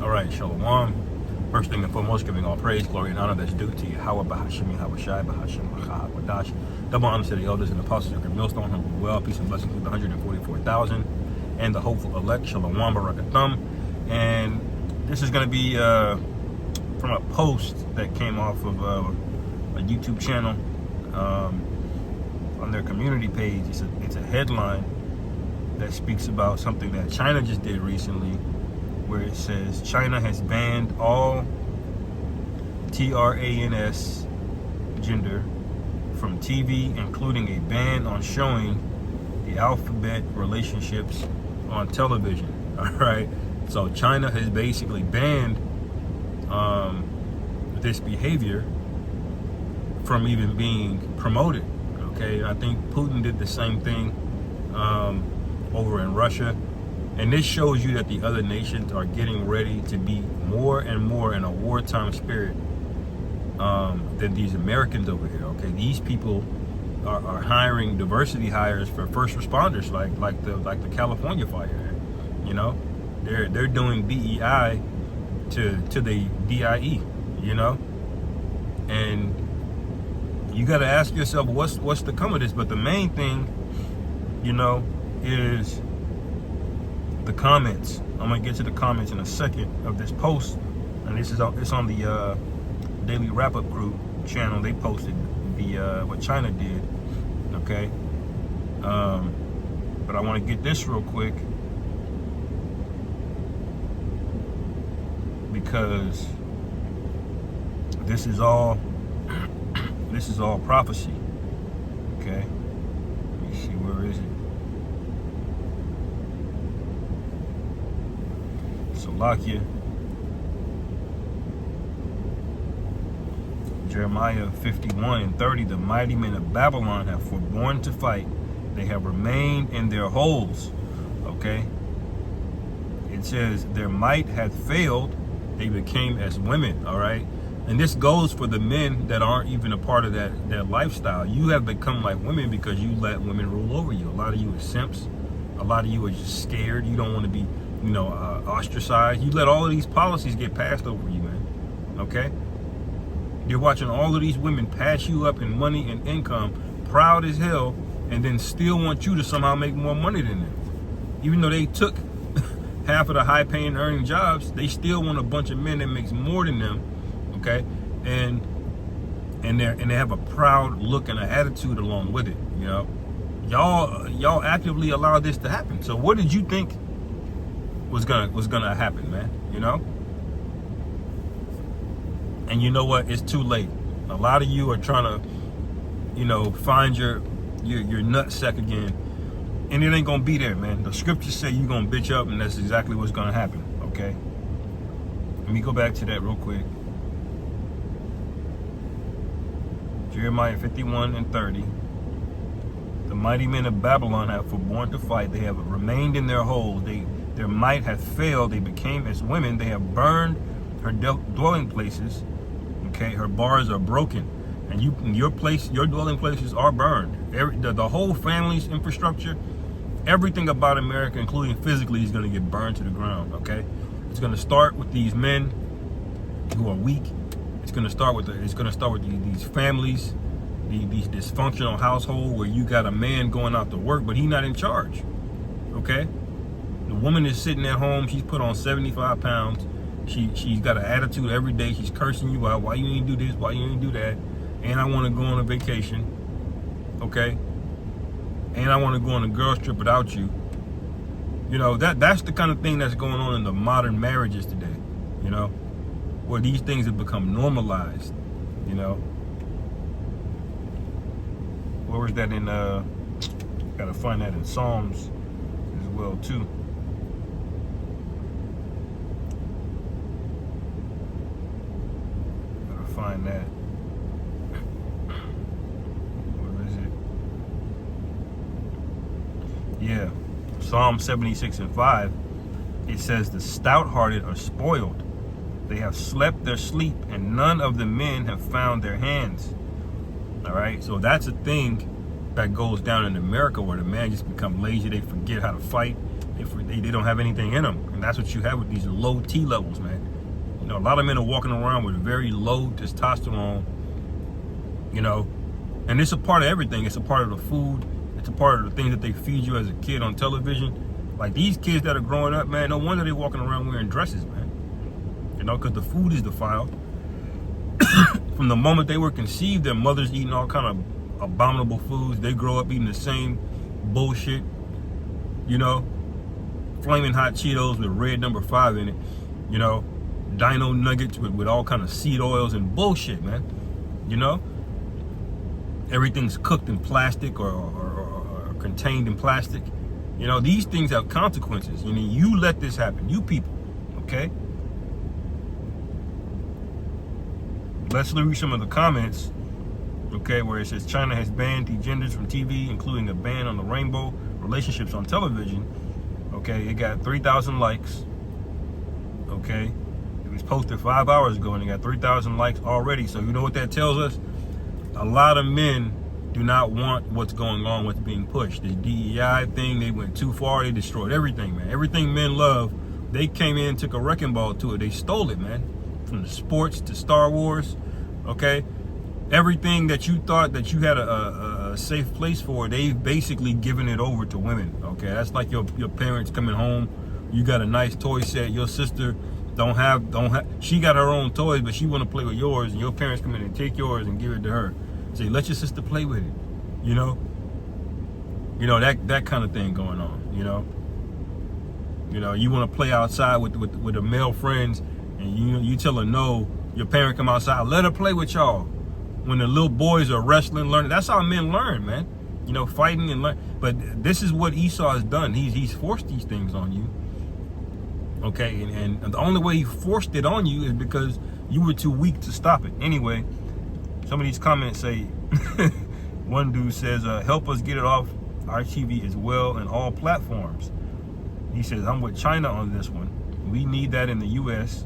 All right, Shalom. First thing and foremost, giving all praise, glory, and honor that's due to Yahweh, Bahashim, Yahweh Shai, Bahashim, Wadash. Double honor to the elders and apostles of the millstone, humble well, peace and blessings to the 144,000 and the hopeful elect, Shalom, Barakathum. And this is going to be from a post that came off of a YouTube channel on their community page. It's a headline that speaks about something that China just did recently, where it says China has banned all trans gender from TV, including a ban on showing the alphabet relationships on television. All right, so China has basically banned this behavior from even being promoted. Okay, I think Putin did the same thing over in Russia. And this shows you that the other nations are getting ready to be more and more in a wartime spirit than these Americans over here. Okay, these people are hiring diversity hires for first responders, like the California fire. You know, they're doing DEI to the DIE. You know, and you got to ask yourself what's the come of this. But the main thing, you know, is the comments. I'm gonna get to the comments in a second of this post, and it's on the Daily Wrap-Up Crew channel. They posted the what China did. Okay, but I want to get this real quick because this is all prophecy. Okay, let me see, where is it? Salakia, Jeremiah 51:30, the mighty men of Babylon have forborne to fight. They have remained in their holes. Okay. It says their might hath failed. They became as women. All right. And this goes for the men that aren't even a part of that lifestyle. You have become like women because you let women rule over you. A lot of you are simps. A lot of you are just scared. You don't want to be, ostracized. You let all of these policies get passed over you, man. Okay? You're watching all of these women pass you up in money and income, proud as hell, and then still want you to somehow make more money than them. Even though they took half of the high-paying earning jobs, they still want a bunch of men that makes more than them. Okay? And they have a proud look and an attitude along with it. You know, y'all actively allowed this to happen. So what did you think was gonna happen, man? You know? And you know what? It's too late. A lot of you are trying to, find your nutsack again, and it ain't gonna be there, man. The scriptures say you're gonna bitch up, and that's exactly what's gonna happen. Okay? Let me go back to that real quick. Jeremiah 51:30. The mighty men of Babylon have forborne to fight. They have remained in their holes. Their might hath failed. They became as women. They have burned her dwelling places. Okay, her bars are broken, and your dwelling places are burned. The whole family's infrastructure, everything about America, including physically, is going to get burned to the ground. Okay, it's going to start with these men who are weak. It's going to start with these families, these dysfunctional household where you got a man going out to work, but he's not in charge. Okay, the woman is sitting at home. She's put on 75 pounds. She's got an attitude every day. She's cursing you out. Why you ain't do this? Why you ain't do that? And I want to go on a vacation. Okay, and I want to go on a girls trip without you. You know, that's the kind of thing that's going on in the modern marriages today. You know, where these things have become normalized. You know, where was that in? Gotta find that in Psalms as well too. Gotta find that. Where is it? Yeah, Psalm 76:5. It says the stout-hearted are spoiled. They have slept their sleep, and none of the men have found their hands. All right, so that's a thing that goes down in America where the man just become lazy. They forget how to fight. if they don't have anything in them. And that's what you have with these low T levels, man. You know, a lot of men are walking around with very low testosterone, you know, and it's a part of everything. It's a part of the food. It's a part of the things that they feed you as a kid on television. Like these kids that are growing up, man, no wonder they're walking around wearing dresses, man. You know, because the food is defiled. From the moment they were conceived, their mothers eating all kind of abominable foods. They grow up eating the same bullshit, you know, flaming hot Cheetos with red number 5 in it, you know, dino nuggets with all kind of seed oils and bullshit, man. You know, everything's cooked in plastic or contained in plastic. You know, these things have consequences. You know, you let this happen, you people, okay? Let's read some of the comments, okay, where it says China has banned degenders from TV, including a ban on the rainbow relationships on television. Okay, it got 3,000 likes. Okay, it was posted 5 hours ago and it got 3,000 likes already. So you know what that tells us? A lot of men do not want what's going on, what's being pushed. The DEI thing, they went too far. They destroyed everything, man. Everything men love, they came in and took a wrecking ball to it. They stole it, man. From the sports to Star Wars, okay? Everything that you thought that you had a safe place for, they've basically given it over to women, okay? That's like your parents coming home, you got a nice toy set, your sister don't have, she got her own toys, but she want to play with yours, and your parents come in and take yours and give it to her. Say, let your sister play with it, you know? You know, that kind of thing going on, you know? You know, you want to play outside with the male friends, and you tell her no, your parent come outside, let her play with y'all. When the little boys are wrestling, learning, that's how men learn, man. You know, fighting and learn. But this is what Esau has done. He's forced these things on you. Okay, and the only way he forced it on you is because you were too weak to stop it. Anyway, some of these comments say, one dude says, help us get it off our TV as well in all platforms. He says, I'm with China on this one. We need that in the U.S.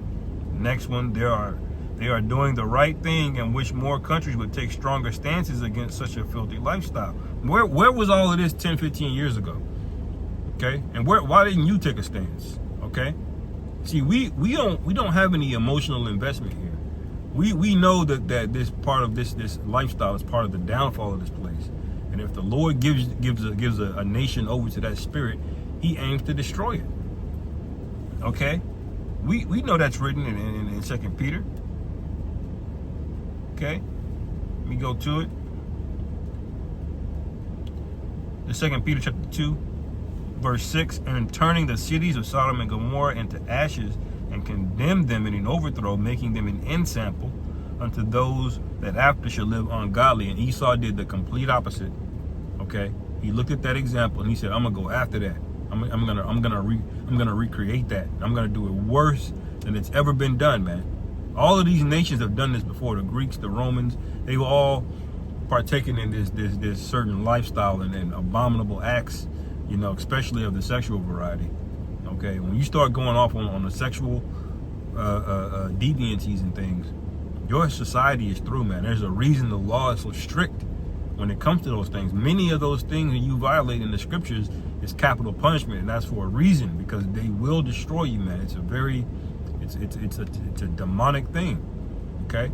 Next one, they are doing the right thing and wish more countries would take stronger stances against such a filthy lifestyle. Where was all of this 10, 15 years ago? Okay, and why didn't you take a stance? Okay, see, we don't have any emotional investment here. We know that this part of this lifestyle is part of the downfall of this place. And if the Lord gives a nation over to that spirit, He aims to destroy it. Okay, we know that's written in 2 Peter. Okay, let me go to it. The 2 Peter chapter 2, verse 6, and turning the cities of Sodom and Gomorrah into ashes, and condemned them in an overthrow, making them an ensample unto those that after shall live ungodly. And Esau did the complete opposite. Okay, he looked at that example and he said, I'm gonna go after that. I'm gonna recreate that. I'm gonna do it worse than it's ever been done, man. All of these nations have done this before. The Greeks, the Romans, they were all partaking in this certain lifestyle and abominable acts, you know, especially of the sexual variety. Okay, when you start going off on the sexual deviancies and things, your society is through, man. There's a reason the law is so strict when it comes to those things. Many of those things that you violate in the scriptures is capital punishment, and that's for a reason, because they will destroy you, man. It's a very, it's a demonic thing. Okay,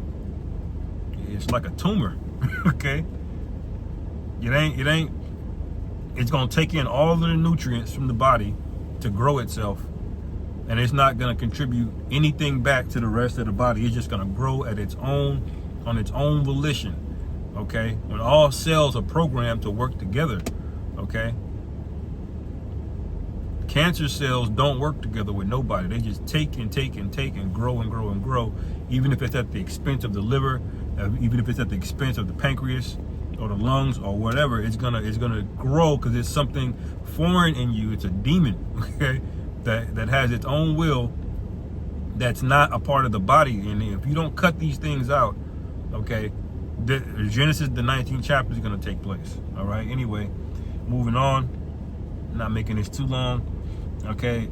it's like a tumor. Okay, it's gonna take in all of the nutrients from the body to grow itself, and it's not gonna contribute anything back to the rest of the body. It's just gonna grow at its own, on its own volition. Okay, when all cells are programmed to work together. Okay, cancer cells don't work together with nobody. They just take and take and take and grow and grow and grow, even if it's at the expense of the liver, even if it's at the expense of the pancreas or the lungs or whatever. It's gonna grow because it's something foreign in you. It's a demon, okay, that has its own will, that's not a part of the body. And if you don't cut these things out, okay, Genesis, the 19th chapter, is going to take place. All right, anyway, moving on, not making this too long. Okay,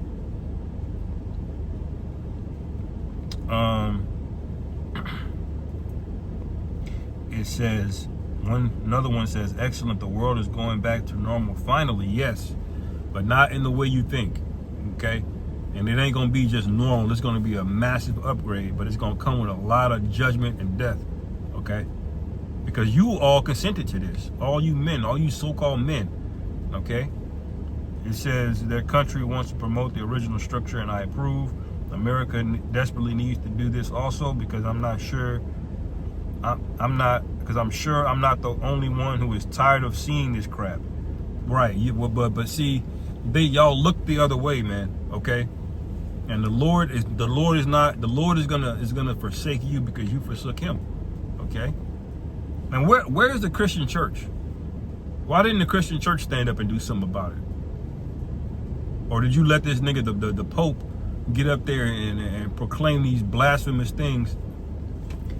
it says, another one says, excellent, the world is going back to normal finally. Yes, but not in the way you think. okay? And it ain't gonna be just normal. It's gonna be a massive upgrade, but it's gonna come with a lot of judgment and death, okay? Because you all consented to this, all you men, all you so-called men, okay? It says their country wants to promote the original structure, and I approve. America desperately needs to do this also, because I'm sure I'm not the only one who is tired of seeing this crap. Right? But see, y'all look the other way, man. Okay? And the Lord is gonna forsake you because you forsook Him. Okay? And where is the Christian church? Why didn't the Christian church stand up and do something about it? Or did you let this nigga, the Pope, get up there and proclaim these blasphemous things?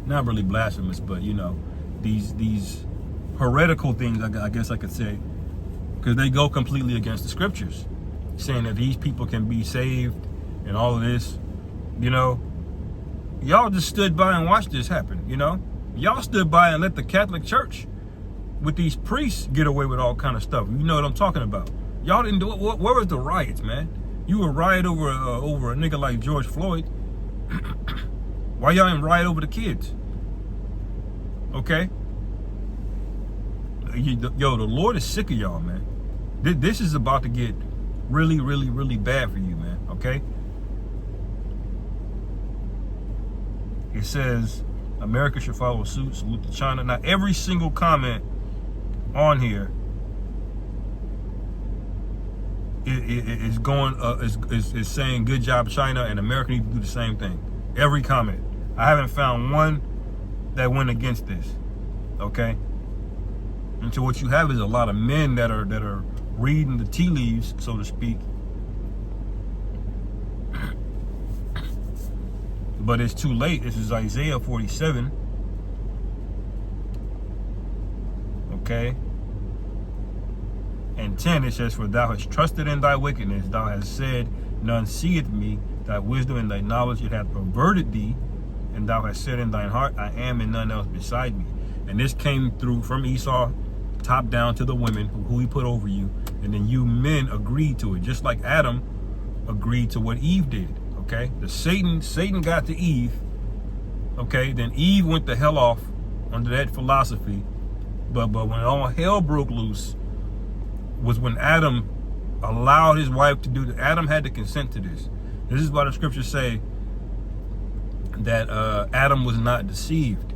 Not really blasphemous, but you know, these heretical things, I guess I could say, because they go completely against the scriptures, saying that these people can be saved and all of this. You know, y'all just stood by and watched this happen. You know, y'all stood by and let the Catholic Church with these priests get away with all kind of stuff. You know what I'm talking about. Y'all didn't do it. Where was the riots, man? You were riot over a nigga like George Floyd. Why y'all didn't riot over the kids? Okay? Yo, the Lord is sick of y'all, man. This is about to get really, really, really bad for you, man. Okay? It says America should follow suit. Salute to China. Now, every single comment on here is going is saying good job, China, and America needs to do the same thing. Every comment. I haven't found one that went against this. Okay? And so what you have is a lot of men that are reading the tea leaves, so to speak. But it's too late. This is Isaiah 47. Okay? And 10, it says, for thou hast trusted in thy wickedness, thou hast said, none seeth me, thy wisdom and thy knowledge, it hath perverted thee, and thou hast said in thine heart, I am and none else beside me. And this came through from Esau, top down to the women who he put over you, and then you men agreed to it, just like Adam agreed to what Eve did. Okay, Satan got to Eve. Okay, then Eve went the hell off under that philosophy. But when all hell broke loose was when Adam allowed his wife to do that. Adam had to consent to this. This is why the scriptures say that Adam was not deceived.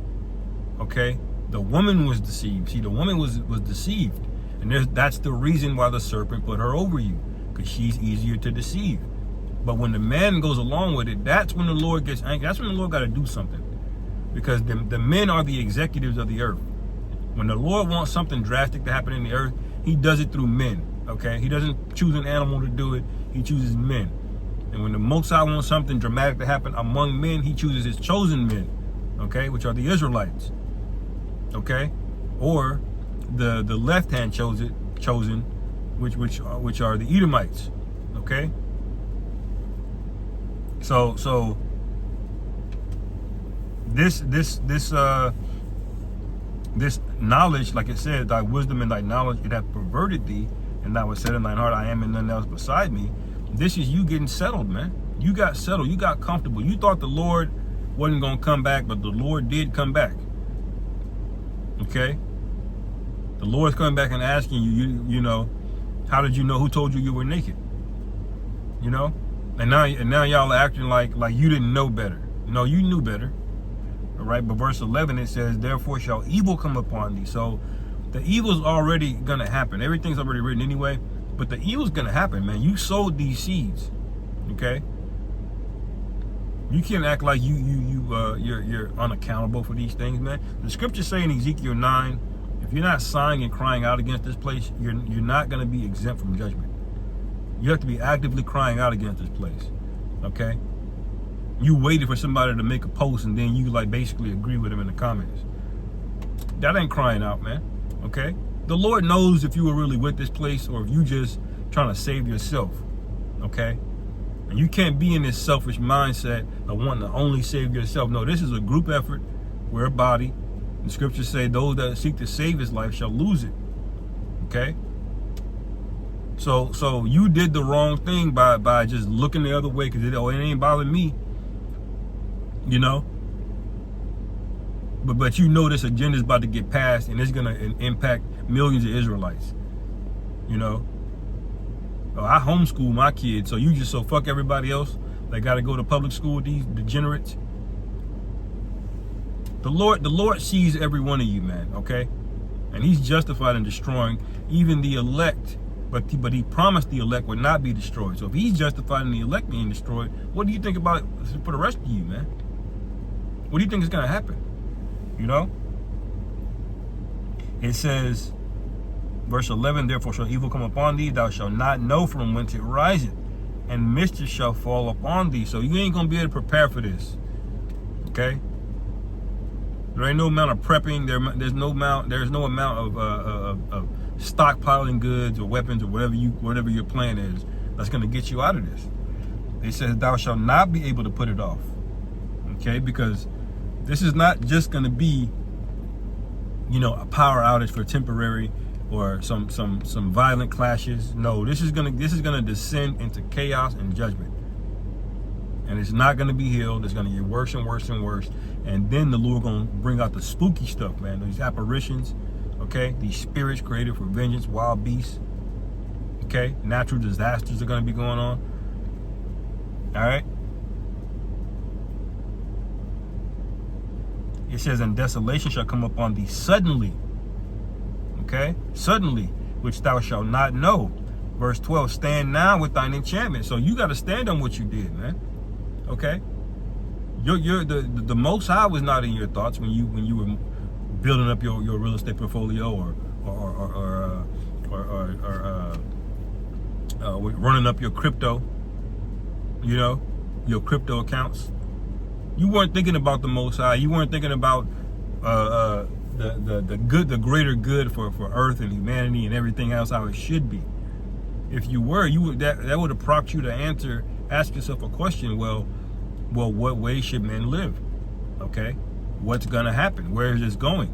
Okay, the woman was deceived. See, the woman was deceived, and that's the reason why the serpent put her over you, because she's easier to deceive. But when the man goes along with it, that's when the Lord gets angry. That's when the Lord got to do something, because the men are the executives of the earth. When the Lord wants something drastic to happen in the earth, He does it through men. Okay, He doesn't choose an animal to do it. He chooses men. And when the Most High wants something dramatic to happen among men, He chooses His chosen men. Okay, which are the Israelites. Okay, or the left hand chosen, which are the Edomites. Okay. So this knowledge, like it said, thy wisdom and thy knowledge, it hath perverted thee, and thou hast said in thine heart, I am and none else beside me. This is you getting settled, man. You got settled. You got comfortable. You thought the Lord wasn't going to come back, but the Lord did come back. Okay? The Lord's coming back and asking you know, how did you know? Who told you you were naked? You know? And now y'all are acting like you didn't know better. No, you knew better. All right, but verse 11, it says, therefore shall evil come upon thee. So the evil's already going to happen. Everything's already written anyway, but the evil's going to happen, man. You sowed these seeds, okay? You can't act like you're unaccountable for these things, man. The scriptures say in Ezekiel 9, if you're not sighing and crying out against this place, you're not going to be exempt from judgment. You have to be actively crying out against this place, okay? You waited for somebody to make a post and then you like basically agree with them in the comments. That ain't crying out, man, okay? The Lord knows if you were really with this place or if you just trying to save yourself, okay? And you can't be in this selfish mindset of wanting to only save yourself. No, this is a group effort. We're a body. The scriptures say those that seek to save his life shall lose it, okay? So you did the wrong thing by just looking the other way because it ain't bothering me, you know. But you know this agenda is about to get passed, and it's gonna impact millions of Israelites, you know. I homeschool my kids, so you just fuck everybody else that got to go to public school. These degenerates. The Lord sees every one of you, man. Okay, and He's justified in destroying even the elect. But he promised the elect would not be destroyed. So if He's justified in the elect being destroyed, what do you think about for the rest of you, man? What do you think is gonna happen? You know? It says, verse 11, therefore shall evil come upon thee, thou shalt not know from whence it riseth, and mischief shall fall upon thee. So you ain't gonna be able to prepare for this. Okay? There ain't no amount of prepping. There's no amount of stockpiling goods or weapons or whatever your plan is that's gonna get you out of this. It says thou shalt not be able to put it off. Okay, because this is not just gonna be, you know, a power outage for temporary or some violent clashes. No, this is gonna descend into chaos and judgment. And it's not gonna be healed. It's gonna get worse and worse and worse. And then the Lord gonna bring out the spooky stuff, man. These apparitions, okay? These spirits created for vengeance, wild beasts, okay? Natural disasters are gonna be going on. All right? It says, and desolation shall come upon thee suddenly. Okay? Suddenly, which thou shalt not know. Verse 12, stand now with thine enchantment. So you got to stand on what you did, man. Okay? The Most High was not in your thoughts when you were building up your real estate portfolio or running up your crypto, you know, your crypto accounts. You weren't thinking about the Most High. You weren't thinking about the greater good for Earth and humanity and everything else how it should be. If you were, that would have prompted you to ask yourself a question. Well, what way should men live? Okay, what's gonna happen? Where is this going?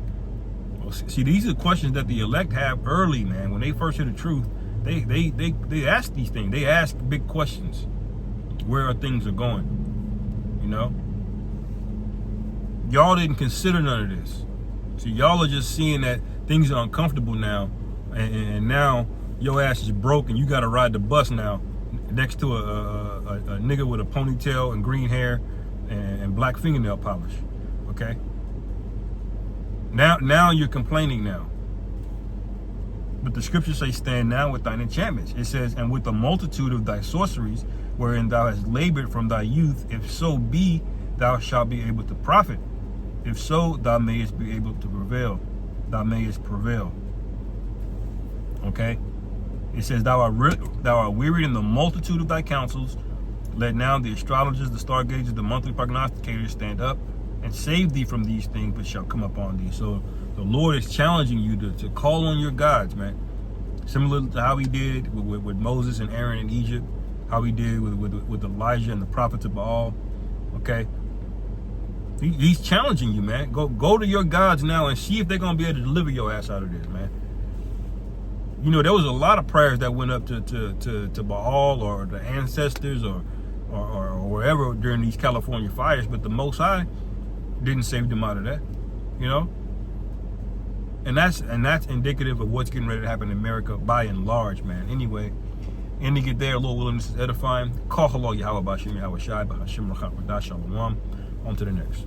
Well, see, these are questions that the elect have early, man. When they first hear the truth, they ask these things. They ask big questions. Where are things are going? You know. Y'all didn't consider none of this. So y'all are just seeing that things are uncomfortable now, and now your ass is broke and you got to ride the bus now next to a nigga with a ponytail and green hair and black fingernail polish. Okay? Now you're complaining now. But the scriptures say, stand now with thine enchantments. It says, and with the multitude of thy sorceries, wherein thou hast labored from thy youth, if so be, thou shalt be able to profit. If so, thou mayest be able to prevail. Thou mayest prevail. Okay? It says, thou art wearied in the multitude of thy counsels. Let now the astrologers, the star gazers, the monthly prognosticators stand up and save thee from these things which shall come upon thee. So the Lord is challenging you to call on your gods, man. Similar to how He did with Moses and Aaron in Egypt, how He did with Elijah and the prophets of Baal. Okay? He's challenging you, man. Go to your gods now and see if they're going to be able to deliver your ass out of this, man. You know, there was a lot of prayers that went up to Baal or the ancestors or wherever during these California fires, but the Most High didn't save them out of that, you know? And that's indicative of what's getting ready to happen in America by and large, man. Anyway, and to get there, Lord willing, this is edifying. Call hello, Yahweh Bashim, Yahweh Shai, Bahashim Rachak Shalom. On to the next.